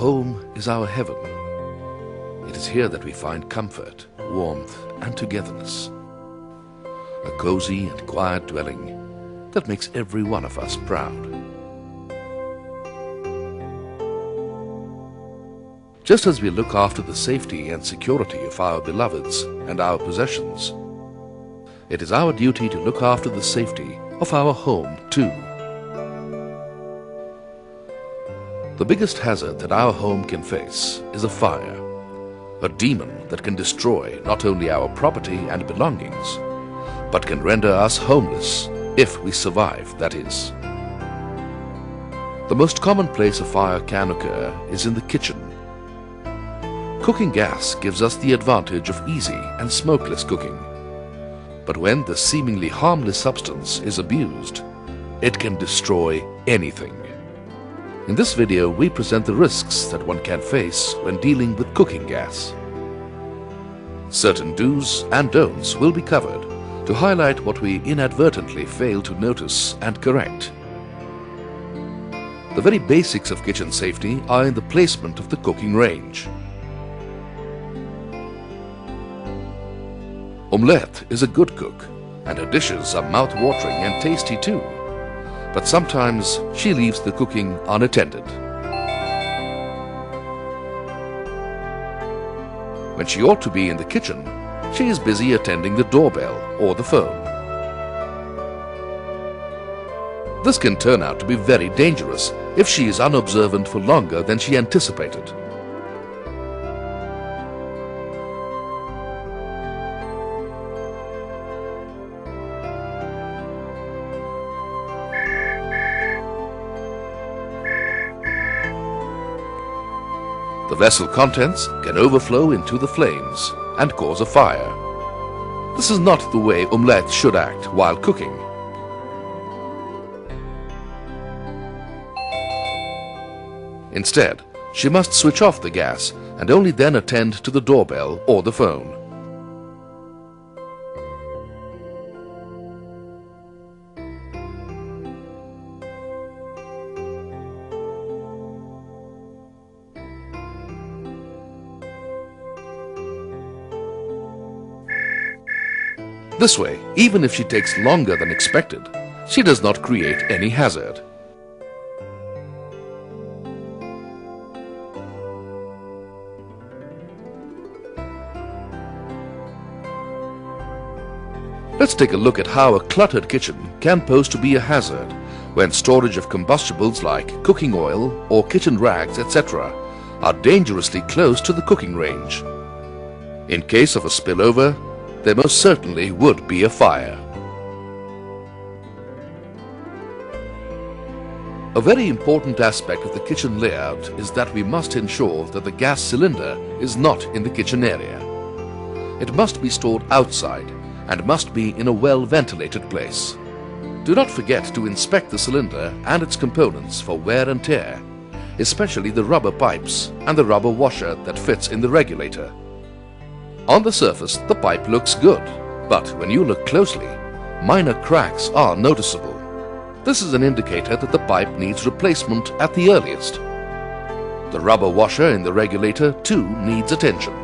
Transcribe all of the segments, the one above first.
home is our heaven. It is here that we find comfort, warmth, and togetherness. A cozy and quiet dwelling that makes every one of us proud. Just as we look after the safety and security of our beloveds and our possessions, it is our duty to look after the safety of our home too. The biggest hazard that our home can face is a fire, a demon that can destroy not only our property and belongings, but can render us homeless if we survive, that is. The most common place a fire can occur is in the kitchen. Cooking gas gives us the advantage of easy and smokeless cooking. But when the seemingly harmless substance is abused, it can destroy anything. In this video, we present the risks that one can face when dealing with cooking gas. Certain do's and don'ts will be covered to highlight what we inadvertently fail to notice and correct. The very basics of kitchen safety are in the placement of the cooking range. Omelette is a good cook, and her dishes are mouth-watering and tasty too. But sometimes she leaves the cooking unattended. When she ought to be in the kitchen, she is busy attending the doorbell or the phone. This can turn out to be very dangerous if she is unobservant for longer than she anticipated. The vessel contents can overflow into the flames and cause a fire. This is not the way omelette should act while cooking. Instead, she must switch off the gas and only then attend to the doorbell or the phone. This way, even if she takes longer than expected, she does not create any hazard. Let's take a look at how a cluttered kitchen can pose to be a hazard when storage of combustibles like cooking oil or kitchen rags, etc., are dangerously close to the cooking range. In case of a spillover, there most certainly would be a fire. A very important aspect of the kitchen layout is that we must ensure that the gas cylinder is not in the kitchen area. It must be stored outside and must be in a well-ventilated place. Do not forget to inspect the cylinder and its components for wear and tear, especially the rubber pipes and the rubber washer that fits in the regulator. On the surface, the pipe looks good, but when you look closely, minor cracks are noticeable. This is an indicator that the pipe needs replacement at the earliest. The rubber washer in the regulator too needs attention.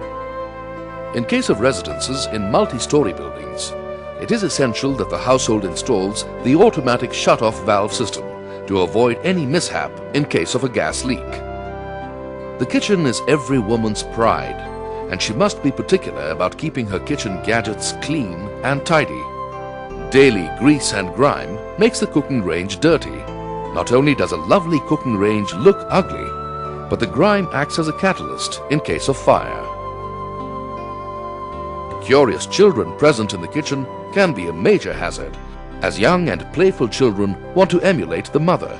In case of residences in multi-story buildings, it is essential that the household installs the automatic shut-off valve system to avoid any mishap in case of a gas leak. The kitchen is every woman's pride, and she must be particular about keeping her kitchen gadgets clean and tidy. Daily grease and grime makes the cooking range dirty. Not only does a lovely cooking range look ugly, but the grime acts as a catalyst in case of fire. Curious children present in the kitchen can be a major hazard, as young and playful children want to emulate the mother.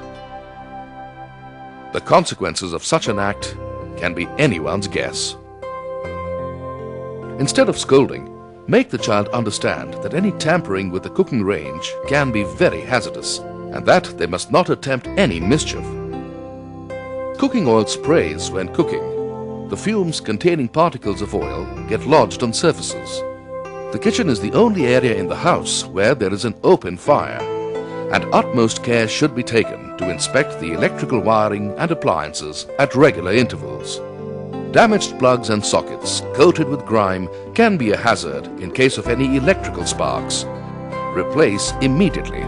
The consequences of such an act can be anyone's guess. Instead of scolding, make the child understand that any tampering with the cooking range can be very hazardous, and that they must not attempt any mischief. Cooking oil sprays when cooking. The fumes containing particles of oil get lodged on surfaces. The kitchen is the only area in the house where there is an open fire, and utmost care should be taken to inspect the electrical wiring and appliances at regular intervals. Damaged plugs and sockets coated with grime can be a hazard in case of any electrical sparks. Replace immediately.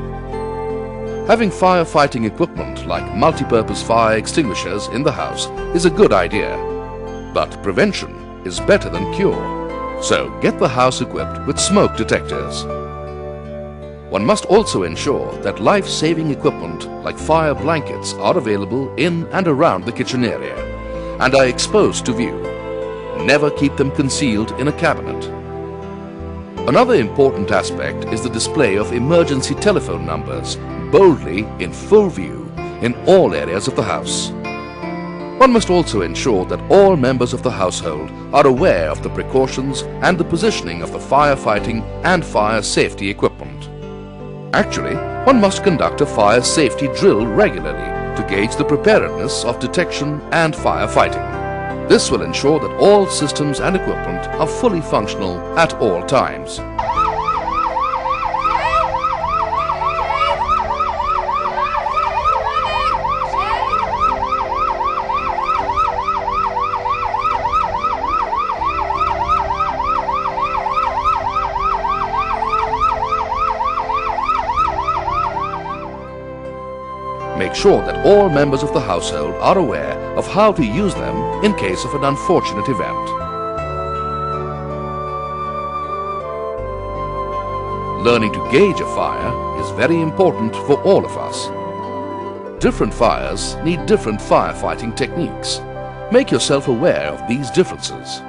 Having firefighting equipment like multi-purpose fire extinguishers in the house is a good idea, but prevention is better than cure, so get the house equipped with smoke detectors. One must also ensure that life-saving equipment like fire blankets are available in and around the kitchen area and are exposed to view. Never keep them concealed in a cabinet. Another important aspect is the display of emergency telephone numbers boldly in full view in all areas of the house. One must also ensure that all members of the household are aware of the precautions and the positioning of the firefighting and fire safety equipment. Actually, one must conduct a fire safety drill regularly to gauge the preparedness of detection and firefighting. This will ensure that all systems and equipment are fully functional at all times. Make sure that all members of the household are aware of how to use them in case of an unfortunate event. Learning to gauge a fire is very important for all of us. Different fires need different firefighting techniques. Make yourself aware of these differences.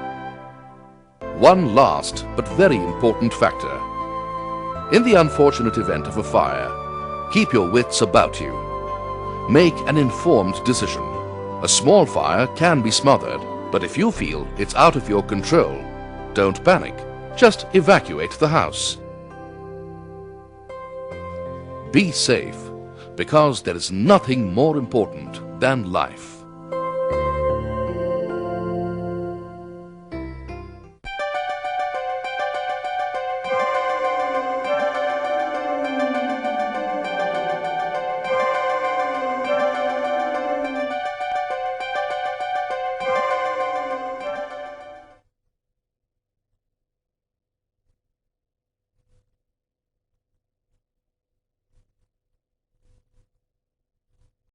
One last but very important factor. In the unfortunate event of a fire, keep your wits about you. Make an informed decision. A small fire can be smothered, but if you feel it's out of your control, don't panic. Just evacuate the house. Be safe, because there is nothing more important than life.